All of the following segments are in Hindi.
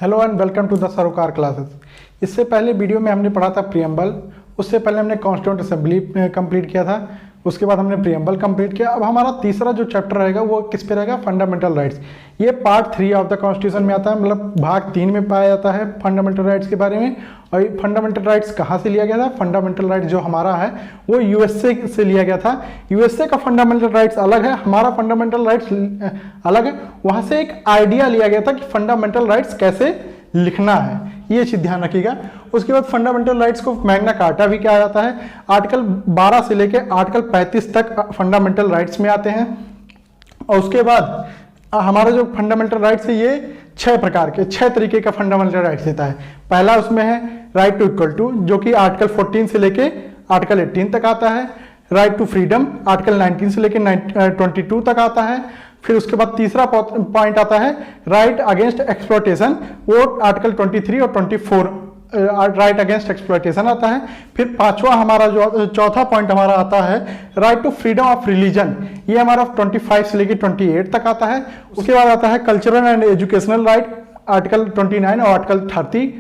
Hello and welcome to the Sarokar classes. इससे पहले वीडियो में हमने पढ़ा था प्रियम्बल, उससे पहले हमने कॉन्स्टिट्यूएंट असेंबली कंप्लीट किया था, उसके बाद हमने प्रियम्बल कंप्लीट किया। अब हमारा तीसरा जो चैप्टर रहेगा वो किस पे रहेगा? Fundamental rights. ये पार्ट 3 ऑफ द कॉन्स्टिट्यूशन में आता है, मतलब भाग 3 में पाया जाता है फंडामेंटल राइट्स के बारे में। और फंडामेंटल राइट्स कहाँ से लिया गया था? फंडामेंटल राइट्स जो हमारा है वो यूएसए से लिया गया था। यूएसए का फंडामेंटल राइट्स अलग है, हमारा फंडामेंटल राइट्स अलग है। वहाँ से एक आइडिया लिया गया था कि फंडामेंटल राइट्स कैसे लिखना है, ये चीज ध्यान रखिएगा। उसके बाद फंडामेंटल राइट्स को मैग्ना कार्टा भी कहा जाता है। आर्टिकल 12 से लेकर आर्टिकल 35 तक फंडामेंटल राइट्स में आते हैं। और उसके बाद हमारा जो फंडामेंटल राइट्स है ये 6 तरीके का फंडामेंटल राइट्स देता है। पहला उसमें है राइट टू इक्वल टू, जो कि आर्टिकल 14 से लेके आर्टिकल 18 तक आता है। राइट टू फ्रीडम आर्टिकल 19 से लेकर 22 तक आता है। फिर उसके बाद तीसरा पॉइंट आता है राइट अगेंस्ट एक्सप्लॉयटेशन, वो आर्टिकल 23 और 24 राइट अगेंस्ट एक्सप्लॉयटेशन आता है। फिर पांचवा हमारा जो चौथा पॉइंट हमारा आता है right to freedom of religion, ये हमारा 25 से लेकर 28 तक आता है। उसके बाद आता है cultural and educational right article 29 और आर्टिकल 30।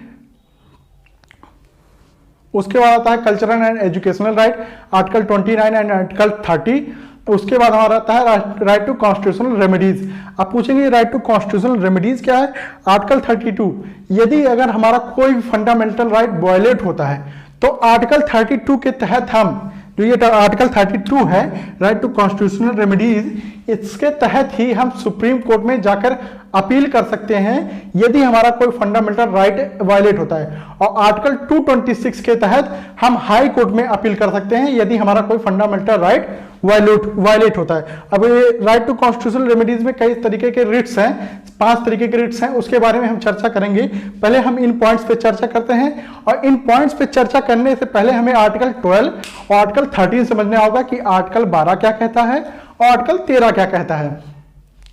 उसके बाद आता है cultural and educational right article 29 and article 30। उसके बाद हमारा आता है राइट टू कॉन्स्टिट्यूशनल रेमेडीज। आप पूछेंगे राइट टू कॉन्स्टिट्यूशनल रेमेडीज क्या है? आर्टिकल 32, यदि अगर हमारा कोई फंडामेंटल राइट वायलेट होता है तो आर्टिकल 32 के तहत हम, जो ये आर्टिकल 32 है राइट टू कॉन्स्टिट्यूशनल रेमेडीज, इसके तहत ही हम सुप्रीम कोर्ट में जाकर अपील कर सकते हैं यदि हमारा कोई फंडामेंटल राइट वायलेट होता है। और आर्टिकल 226 के तहत हम हाई कोर्ट में अपील कर सकते हैं यदि हमारा कोई फंडामेंटल राइट वायलेट होता है। अब ये राइट टू कॉन्स्टिट्यूशनल रेमेडीज में कई तरीके के रिट्स हैं, 5 तरीके के रिट्स हैं, उसके बारे में हम चर्चा करेंगे। पहले हम इन पॉइंट्स पे चर्चा करते हैं, और इन पॉइंट्स पे चर्चा करने से पहले हमें आर्टिकल 12 और आर्टिकल 13 समझना होगा कि आर्टिकल 12 क्या कहता है और आर्टिकल 13 क्या कहता है।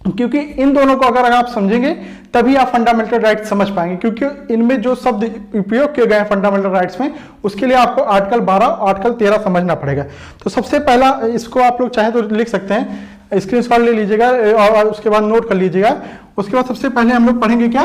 क्योंकि इन दोनों को अगर आप समझेंगे तभी आप फंडामेंटल राइट्स समझ पाएंगे, क्योंकि इनमें जो शब्द उपयोग किए गए हैं फंडामेंटल राइट्स में, उसके लिए आपको आर्टिकल 12 और आर्टिकल 13 समझना पड़ेगा। तो सबसे पहला इसको आप लोग चाहे तो लिख सकते हैं, स्क्रीनशॉट ले लीजिएगा और उसके बाद नोट कर लीजिएगा। उसके बाद सबसे पहले हम लोग पढ़ेंगे क्या?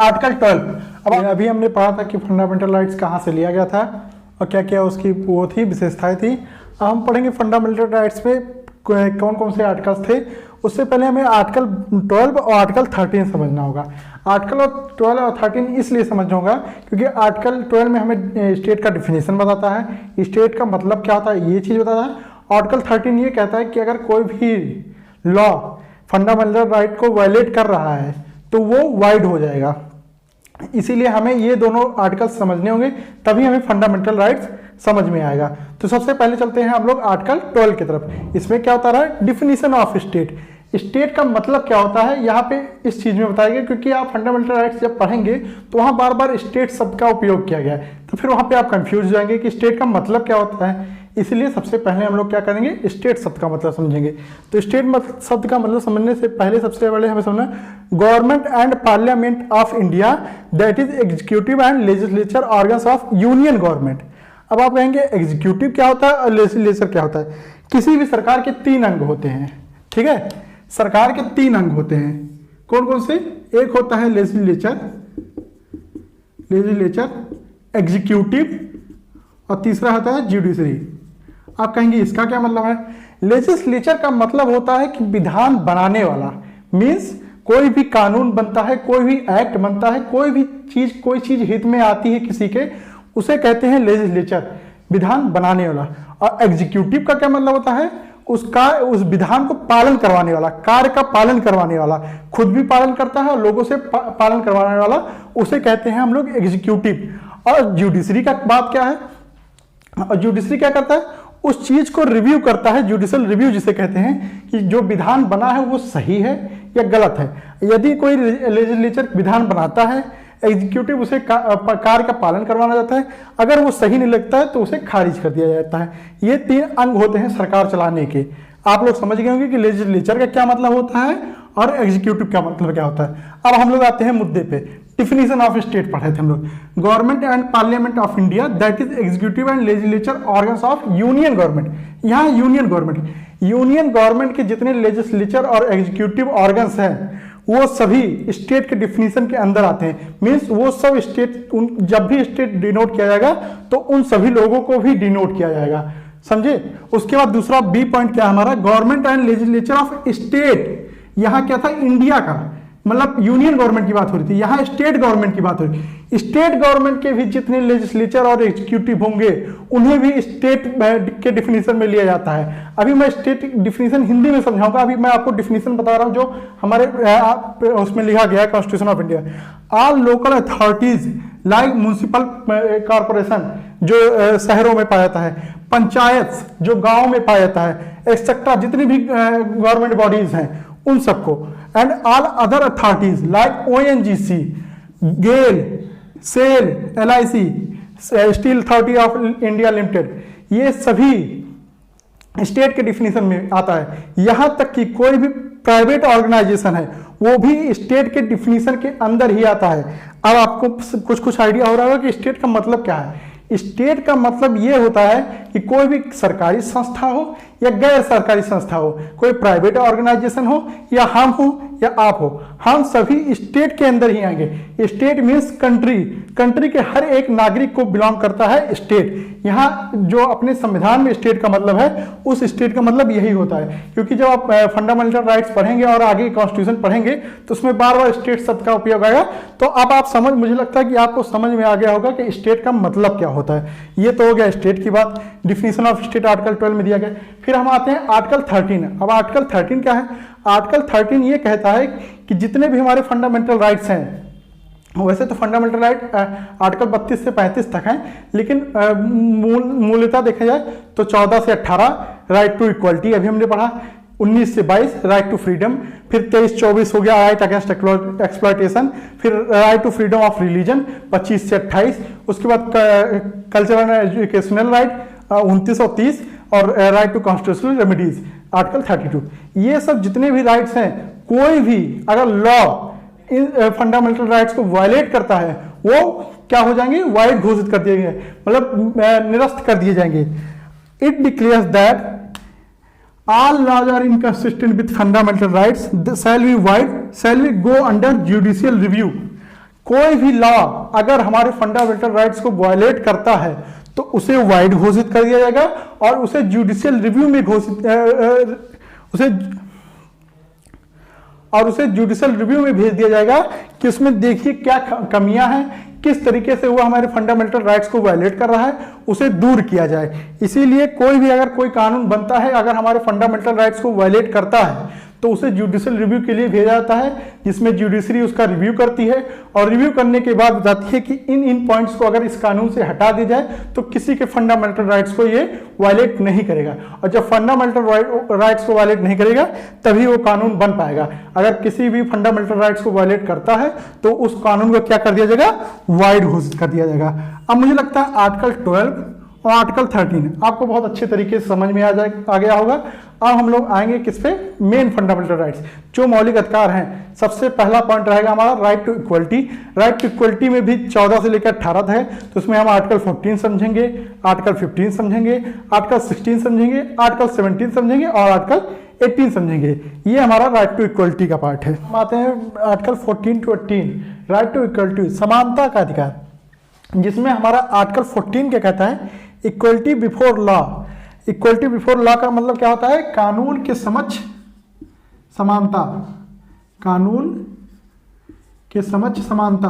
आर्टिकल 12। अब अभी हमने पढ़ा था कि फंडामेंटल राइट्स कहाँ से लिया गया था और क्या क्या उसकी वो थी, विशेषताएं थी। अब हम पढ़ेंगे फंडामेंटल राइट्स में कौन कौन से आर्टिकल्स थे। उससे पहले हमें आर्टिकल 12 और आर्टिकल 13 समझना होगा। आर्टिकल 12 और 13 इसलिए समझना होगा क्योंकि आर्टिकल 12 में हमें स्टेट का डिफिनेशन बताता है, स्टेट का मतलब क्या होता है ये चीज़ बताता है। आर्टिकल 13 ये कहता है कि अगर कोई भी लॉ फंडामेंटल राइट को वायलेट कर रहा है तो वो वाइड हो जाएगा। इसीलिए हमें ये दोनों आर्टिकल समझने होंगे, तभी हमें फंडामेंटल राइट्स समझ में आएगा। तो सबसे पहले चलते हैं हम लोग आर्टिकल 12 की तरफ। इसमें क्या होता है? Definition of state. स्टेट का मतलब क्या होता है यहाँ पे इस चीज में बताया गया, क्योंकि आप फंडामेंटल राइट्स जब पढ़ेंगे तो वहां बार बार स्टेट शब्द का उपयोग किया गया है, तो फिर वहां पे आप कंफ्यूज हो जाएंगे कि स्टेट का मतलब क्या होता है। इसलिए सबसे पहले हम लोग क्या करेंगे? स्टेट शब्द का मतलब समझेंगे। तो स्टेट शब्द का मतलब समझने से पहले सबसे पहले हमें समझना government and parliament of India, that is executive and legislature organs of union government. अब आप कहेंगे एग्जीक्यूटिव क्या होता है और लेजिस्लेचर क्या होता है? किसी भी सरकार के 3 अंग होते हैं, ठीक है? सरकार के 3 अंग होते हैं। कौन कौन से? एक होता है लेजिस्लेचर, एग्जीक्यूटिव, और तीसरा होता है जुडिशरी। आप कहेंगे इसका क्या मतलब है? लेजिस्लेचर का मतलब होता है कि विधान बनाने वाला, मीन्स कोई भी कानून बनता है, कोई भी एक्ट बनता है, कोई चीज हित में आती है किसी के, उसे कहते हैं लेजिस्लेचर, विधान बनाने वाला। और एग्जीक्यूटिव का क्या मतलब होता है? उस विधान को पालन करवाने वाला, कार्य का पालन करवाने वाला, खुद भी पालन करता है और लोगों से पालन करवाने वाला, उसे कहते हैं हम लोग एग्जीक्यूटिव। और जुडिशरी का बात क्या है? और जुडिशरी क्या करता है? उस चीज को रिव्यू करता है, जुडिशियल रिव्यू जिसे कहते हैं, कि जो विधान बना है वो सही है या गलत है। यदि कोई लेजिस्लेचर विधान बनाता है, एग्जीक्यूटिव उसे कार्य का पालन करवाना जाता है, अगर वो सही नहीं लगता है तो उसे खारिज कर दिया जाता है। ये 3 अंग होते हैं सरकार चलाने के। आप लोग समझ गए होंगे कि लेजिस्लेचर का क्या मतलब होता है और एग्जीक्यूटिव का मतलब क्या होता है। अब हम लोग आते हैं मुद्दे पे। डिफिनीशन ऑफ स्टेट पढ़े थे हम लोग। Government and parliament of India, that is executive and legislature organs of union government. यहाँ यूनियन गवर्नमेंट के जितने लेजिस्लेचर और एग्जीक्यूटिव ऑर्गन्स हैं वो सभी स्टेट के डिफिनीशन के अंदर आते हैं। मीन्स वो सब स्टेट, जब भी स्टेट डिनोट किया जाएगा तो उन सभी लोगों को भी डिनोट किया जाएगा, समझे। उसके बाद दूसरा बी पॉइंट क्या है हमारा, government and legislature of state. यहां क्या था, इंडिया का, मतलब यूनियन गवर्नमेंट की बात हो रही थी, यहां स्टेट गवर्नमेंट की बात हो रही है। स्टेट गवर्नमेंट के भी जितने लेजिस्लेचर और एग्जीक्यूटिव होंगे उन्हें भी स्टेट के डिफिनीशन में लिया जाता है। अभी मैं स्टेट डिफिनीशन हिंदी में समझाऊंगा, अभी मैं आपको डिफिनीशन बता रहा हूं जो हमारे उसमें लिखा गया है constitution of India. All local authorities like municipal corporation जो शहरों में पाया जाता है, पंचायत जो गांव में पाया जाता है, एक्सेट्रा जितनी भी गवर्नमेंट बॉडीज हैं उन सबको, and all other authorities like ONGC, GAIL, SAIL, LIC, steel authority of India limited, ये सभी स्टेट के डिफिनीशन में आता है। यहां तक कि कोई भी प्राइवेट ऑर्गेनाइजेशन है वो भी स्टेट के डिफिनीशन के अंदर ही आता है। अब आपको कुछ कुछ आइडिया हो रहा होगा कि स्टेट का मतलब क्या है। स्टेट का मतलब यह होता है कि कोई भी सरकारी संस्था हो या गैर सरकारी संस्था हो, कोई प्राइवेट ऑर्गेनाइजेशन हो या हम हो या आप हो, हम सभी स्टेट के अंदर ही आएंगे। स्टेट मीन्स कंट्री, कंट्री के हर एक नागरिक को बिलोंग करता है स्टेट। यहाँ जो अपने संविधान में स्टेट का मतलब है उस स्टेट का मतलब यही होता है, क्योंकि जब आप फंडामेंटल राइट्स पढ़ेंगे और आगे कॉन्स्टिट्यूशन पढ़ेंगे तो उसमें बार बार स्टेट शब्द का उपयोग आएगा। तो अब आप समझ, मुझे लगता है कि आपको समझ में आ गया होगा कि स्टेट का मतलब क्या होता है। ये तो हो गया स्टेट की बात, डिफिनीशन ऑफ स्टेट आर्टिकल 12 में दिया गया। फिर हम आते हैं आर्टिकल 13। अब आर्टिकल 13 क्या है, आर्टिकल 13 ये कहता है कि जितने भी हमारे फंडामेंटल राइट्स हैं, वैसे तो फंडामेंटल राइट आर्टिकल 32 से 35 तक हैं, लेकिन मूलतः देखा जाए तो 14 से 18 राइट टू इक्वलिटी अभी हमने पढ़ा, 19 से 22 राइट टू फ्रीडम, फिर 23-24 हो गया राइट अगेंस्ट एक्सप्लॉयटेशन, फिर right to freedom of religion 25 से 28, उसके बाद कल्चरल एंड एजुकेशनल राइट 29 और 30, और right to constitutional remedies article 32। ये सब जितने भी राइट्स हैं, कोई भी अगर लॉ इन फंडामेंटल राइट्स को वायलेट करता है वो क्या हो जाएंगे, वाइड घोषित कर दिए गए, मतलब निरस्त कर दिए जाएंगे। It declares that all laws are inconsistent with fundamental rights shall be void, shall be go under judicial review। कोई भी लॉ अगर हमारे फंडामेंटल राइट्स को वायलेट करता है तो उसे वाइड घोषित कर दिया जाएगा और उसे जुडिशियल रिव्यू में उसे जुडिशियल रिव्यू में भेज दिया जाएगा कि उसमें देखिए क्या कमियां हैं, किस तरीके से वो हमारे फंडामेंटल राइट्स को वायलेट कर रहा है, उसे दूर किया जाए। इसीलिए कोई भी अगर कोई कानून बनता है अगर हमारे फंडामेंटल राइट्स को वायलेट करता है तो उसे जुडिशियल रिव्यू के लिए भेजा जाता है, जिसमें जुडिशरी उसका रिव्यू करती है और रिव्यू करने के बाद बताती है कि इन पॉइंट्स को अगर इस कानून से हटा दिया जाए तो किसी के फंडामेंटल राइट्स को ये वायलेट नहीं करेगा। और जब फंडामेंटल राइट्स को वायलेट नहीं करेगा तभी वो कानून बन पाएगा। अगर किसी भी फंडामेंटल राइट्स को वायलेट करता है तो उस कानून को क्या कर दिया जाएगा, वाइड घोषित कर दिया जाएगा। अब मुझे लगता है आर्टिकल 12 और आर्टिकल 13 आपको बहुत अच्छे तरीके से समझ में आ गया होगा। अब हम लोग आएंगे किस पे, मेन फंडामेंटल राइट्स, जो मौलिक अधिकार हैं। सबसे पहला पॉइंट रहेगा हमारा right to equality. Right to equality में भी 14 से लेकर 18 तक है, तो उसमें हम आर्टिकल 14 समझेंगे, आर्टिकल 15 समझेंगे, आर्टिकल 16 समझेंगे, आर्टिकल 17 समझेंगे और आर्टिकल 18 समझेंगे। ये हमारा राइट टू इक्वलिटी का पार्ट है। हम आते हैं article 14 to 18, right to equality, समानता का अधिकार, जिसमें हमारा आर्टिकल 14 क्या कहता है, equality before law. Equality before law का मतलब क्या होता है, कानून के समक्ष समानता, कानून के समक्ष समानता।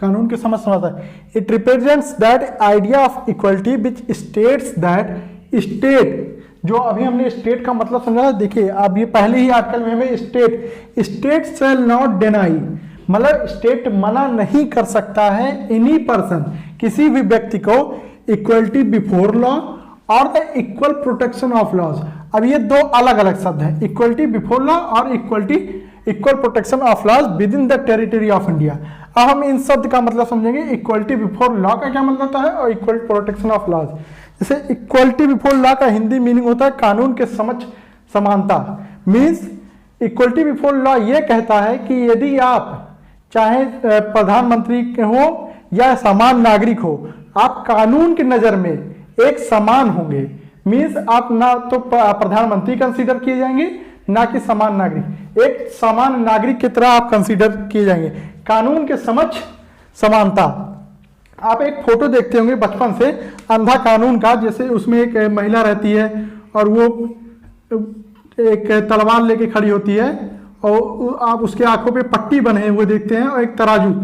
कानून के समक्ष समानता, it represents that idea of equality which states that state, जो अभी हमने स्टेट का मतलब समझा, देखिए अब ये पहले ही आर्टिकल में हमें स्टेट शैल नॉट डिनाई, मतलब स्टेट मना नहीं कर सकता है एनी पर्सन, किसी भी व्यक्ति को, इक्वलिटी बिफोर लॉ और the equal protection of laws. अब ये दो अलग अलग शब्द हैं, इक्वलिटी बिफोर लॉ और equal protection of laws within the territory of India. अब हम इन शब्द का मतलब समझेंगे, इक्वलिटी बिफोर लॉ का क्या मतलब होता है और इक्वल प्रोटेक्शन ऑफ लॉज। जैसे इक्वलिटी बिफोर लॉ का हिंदी मीनिंग होता है कानून के समक्ष समानता। मीन्स इक्वलिटी बिफोर लॉ ये कहता है कि यदि आप चाहे प्रधानमंत्री हो या सामान्य नागरिक हो, आप कानून की नजर में एक समान होंगे। मीन्स आप ना तो प्रधानमंत्री कंसीडर किए जाएंगे ना कि सामान्य नागरिक, एक सामान्य नागरिक की तरह आप कंसीडर किए जाएंगे। कानून के समक्ष समानता। आप एक फोटो देखते होंगे बचपन से अंधा कानून का, जैसे उसमें एक महिला रहती है और वो एक तलवार लेके खड़ी होती है और आप उसके आंखों पे पट्टी बने हुए देखते हैं और एक तराजू।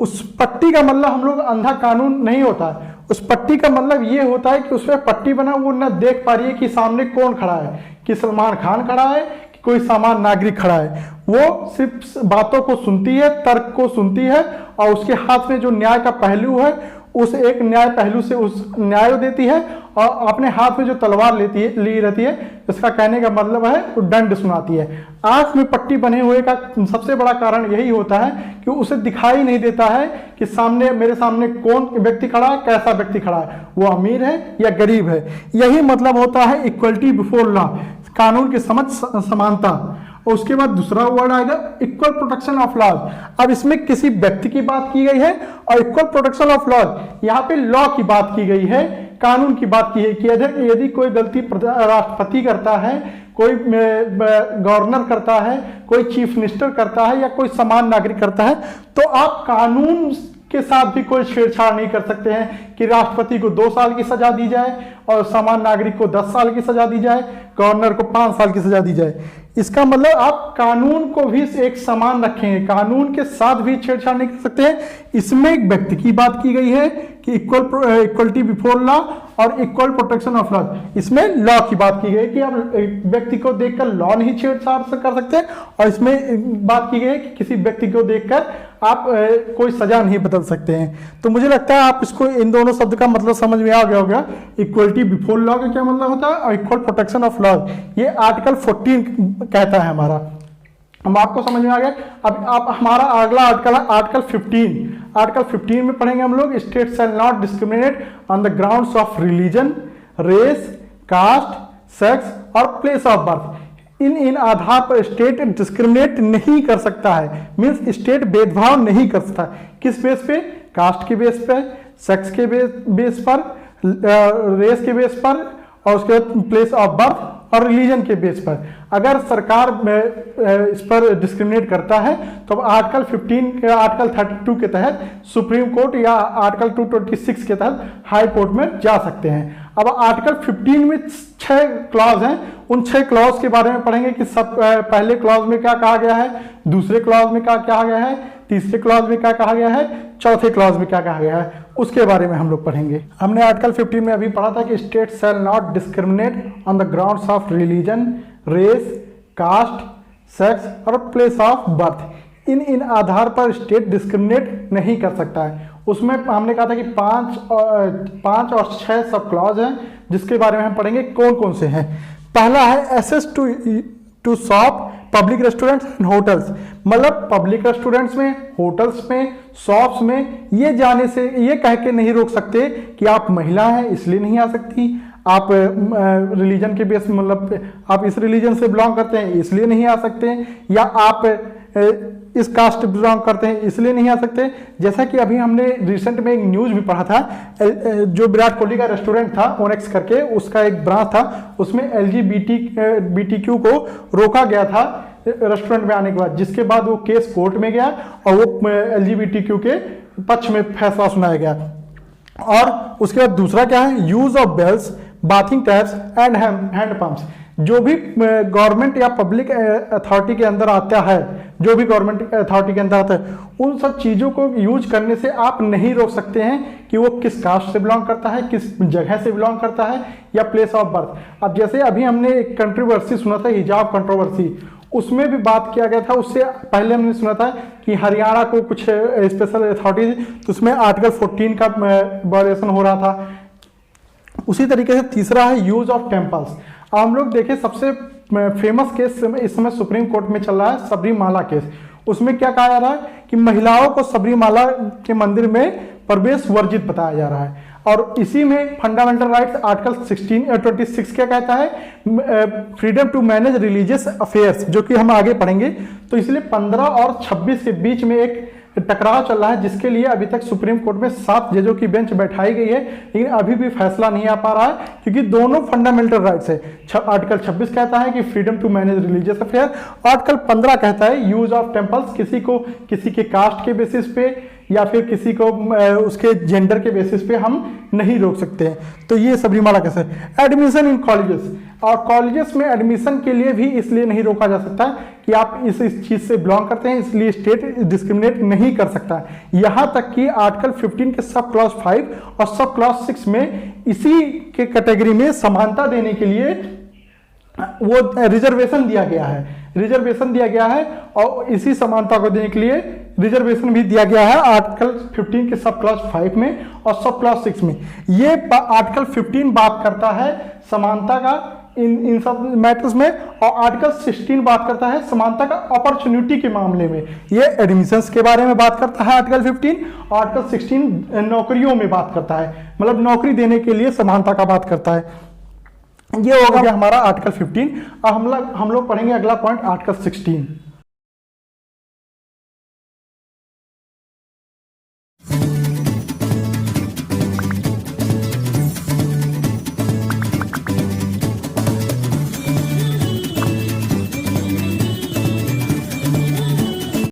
उस पट्टी का मतलब हम लोग अंधा कानून नहीं होता है, उस पट्टी का मतलब ये होता है कि उसमें पट्टी बना वो ना देख पा रही है कि सामने कौन खड़ा है, कि सलमान खान खड़ा है कि कोई सामान्य नागरिक खड़ा है। वो सिर्फ बातों को सुनती है, तर्क को सुनती है और उसके हाथ में जो न्याय का पहलू है उस एक न्याय पहलू से उस न्याय देती है और अपने हाथ में जो तलवार ली रहती है, इसका कहने का मतलब है वो दंड सुनाती है। आंख में पट्टी बने हुए का सबसे बड़ा कारण यही होता है कि उसे दिखाई नहीं देता है कि सामने मेरे सामने कौन व्यक्ति खड़ा है, कैसा व्यक्ति खड़ा है, वो अमीर है या गरीब है। यही मतलब होता है इक्वलिटी बिफोर लॉ, कानून की समझ समानता। और उसके बाद दूसरा वर्ड आएगा इक्वल प्रोटेक्शन ऑफ लॉज। अब इसमें किसी व्यक्ति की बात की गई है और इक्वल प्रोटेक्शन ऑफ लॉज यहाँ पे लॉ की बात की गई है, कानून की बात की है कि यदि कोई गलती राष्ट्रपति करता है, कोई गवर्नर करता है, कोई चीफ मिनिस्टर करता है या कोई सामान्य नागरिक करता है, तो आप कानून के साथ भी कोई छेड़छाड़ नहीं कर सकते हैं कि राष्ट्रपति को 2 साल की सजा दी जाए और सामान्य नागरिक को 10 साल की सजा दी जाए, गवर्नर को 5 साल की सजा दी जाए। इसका मतलब आप कानून को भी एक समान रखेंगे, कानून के साथ भी छेड़छाड़ नहीं कर सकते हैं। इसमें एक व्यक्ति की बात की गई है कि इक्वलिटी बिफोर लॉ और इक्वल प्रोटेक्शन ऑफ लॉ। इसमें लॉ की बात की गई कि आप व्यक्ति को देखकर लॉ नहीं छेड़छाड़ कर सकते, और इसमें बात की गई है कि किसी व्यक्ति को देखकर आप कोई सजा नहीं बदल सकते हैं। तो मुझे लगता है आप इसको इन दोनों शब्द का मतलब समझ में आ गया होगा। इक्वलिटी बिफोर लॉ का क्या मतलब होता है और इक्वल प्रोटेक्शन ऑफ लॉ, ये आर्टिकल 14 कहता है हमारा। हम आपको समझ में आ गया। अब आप हमारा अगला आर्टिकल है आर्टिकल 15। आर्टिकल 15 में पढ़ेंगे हम लोग state shall not discriminate on the grounds of religion, race, caste, sex और प्लेस ऑफ बर्थ। इन आधार पर स्टेट डिस्क्रिमिनेट नहीं कर सकता है, मीन्स स्टेट भेदभाव नहीं कर सकता। किस बेस पे? कास्ट के बेस पे, सेक्स के बेस पर, रेस के बेस पर और उसके बाद प्लेस ऑफ बर्थ और रिलीजन के बेस पर। अगर सरकार इस पर डिस्क्रिमिनेट करता है तो आर्टिकल 15 आर्टिकल 32 के तहत सुप्रीम कोर्ट या आर्टिकल 226 के तहत हाई कोर्ट में जा सकते हैं। अब आर्टिकल 15 में 6 क्लॉज हैं, उन 6 क्लॉज के बारे में पढ़ेंगे कि सब पहले क्लॉज में क्या कहा गया है, दूसरे क्लॉज में क्या कहा गया है, तीसरे क्लॉज में क्या कहा गया है, चौथे क्लॉज में क्या कहा गया है, उसके बारे में हम लोग पढ़ेंगे। हमने आर्टिकल 15 में अभी पढ़ा था कि state shall not discriminate on the grounds of religion, race, caste, sex और प्लेस ऑफ बर्थ। इन आधार पर स्टेट डिस्क्रिमिनेट नहीं कर सकता है। उसमें हमने कहा था कि 5 और 6 सब क्लॉज हैं जिसके बारे में हम पढ़ेंगे कौन कौन से हैं। पहला है access to shop, public restaurants and hotels. मतलब पब्लिक रेस्टोरेंट्स में, होटल्स में, शॉप्स में ये जाने से ये कह के नहीं रोक सकते कि आप महिला हैं इसलिए नहीं आ सकती, आप रिलीजन के बेस मतलब आप इस रिलीजन से बिलोंग करते हैं इसलिए नहीं आ सकते, या आप इस कास्ट बिलोंग करते हैं इसलिए नहीं आ सकते। जैसा कि अभी हमने रिसेंट में एक न्यूज भी पढ़ा था, जो विराट कोहली का रेस्टोरेंट था ओनेक्स करके, उसका एक ब्रांच था, उसमें LGBTQ को रोका गया था रेस्टोरेंट में आने के बाद, जिसके बाद वो केस कोर्ट में गया और वो LGBTQ के पक्ष में फैसला सुनाया गया। और उसके बाद दूसरा क्या है, use of wells, bathing taps and hand pumps. जो भी गवर्नमेंट या पब्लिक अथॉरिटी के अंदर आता है, जो भी गवर्नमेंट अथॉरिटी के अंदर आता है, उन सब चीज़ों को यूज करने से आप नहीं रोक सकते हैं कि वो किस कास्ट से बिलोंग करता है, किस जगह से बिलोंग करता है या प्लेस ऑफ बर्थ। अब जैसे अभी हमने एक कंट्रोवर्सी सुना था, हिजाब कंट्रोवर्सी, उसमें भी बात किया गया था। उससे पहले हमने सुना था कि हरियाणा को कुछ स्पेशल अथॉरिटी, तो उसमें आर्टिकल 14 का वायलेशन हो रहा था। उसी तरीके से तीसरा है यूज ऑफ टेम्पल्स। हम लोग देखें सबसे फेमस केस इस समय सुप्रीम कोर्ट में चल रहा है, सबरीमाला केस। उसमें क्या कहा जा रहा है कि महिलाओं को सबरीमाला के मंदिर में प्रवेश वर्जित बताया जा रहा है। और इसी में फंडामेंटल राइट्स आर्टिकल 26 क्या कहता है, freedom to manage religious affairs, जो कि हम आगे पढ़ेंगे। तो इसलिए 15 और 26 के बीच में एक टकराव चल रहा है, जिसके लिए अभी तक सुप्रीम कोर्ट में 7 जजों की बेंच बैठाई गई है, लेकिन अभी भी फैसला नहीं आ पा रहा है, क्योंकि दोनों फंडामेंटल राइट्स है। आर्टिकल 26 कहता है कि freedom to manage religious affair, article 15 कहता है यूज ऑफ टेम्पल्स, किसी को किसी के कास्ट के बेसिस पे या फिर किसी को उसके जेंडर के बेसिस पे हम नहीं रोक सकते हैं। तो ये सबरीमाला कैसे। एडमिशन इन कॉलेजेस, और कॉलेजेस में एडमिशन के लिए भी इसलिए नहीं रोका जा सकता कि आप इस चीज से बिलोंग करते हैं, इसलिए स्टेट डिस्क्रिमिनेट नहीं कर सकता। यहां तक कि आर्टिकल 15 के सब क्लॉज 5 और सब क्लॉज 6 में इसी के कैटेगरी में समानता देने के लिए वो रिजर्वेशन दिया गया है, और इसी समानता को देने के लिए रिजर्वेशन भी दिया गया है आर्टिकल 15 के सब क्लॉज 5 में और सब क्लॉज 6 में। ये आर्टिकल 15 बात करता है समानता का इन सब मैटर्स में, और आर्टिकल 16 बात करता है समानता का अपॉर्चुनिटी के मामले में। ये एडमिशंस के बारे में बात करता है आर्टिकल 15, और आर्टिकल 16 नौकरियों में बात करता है, मतलब नौकरी देने के लिए समानता का बात करता है। ये हो गया हमारा आर्टिकल 15। अब हम लोग पढ़ेंगे अगला पॉइंट आर्टिकल 16।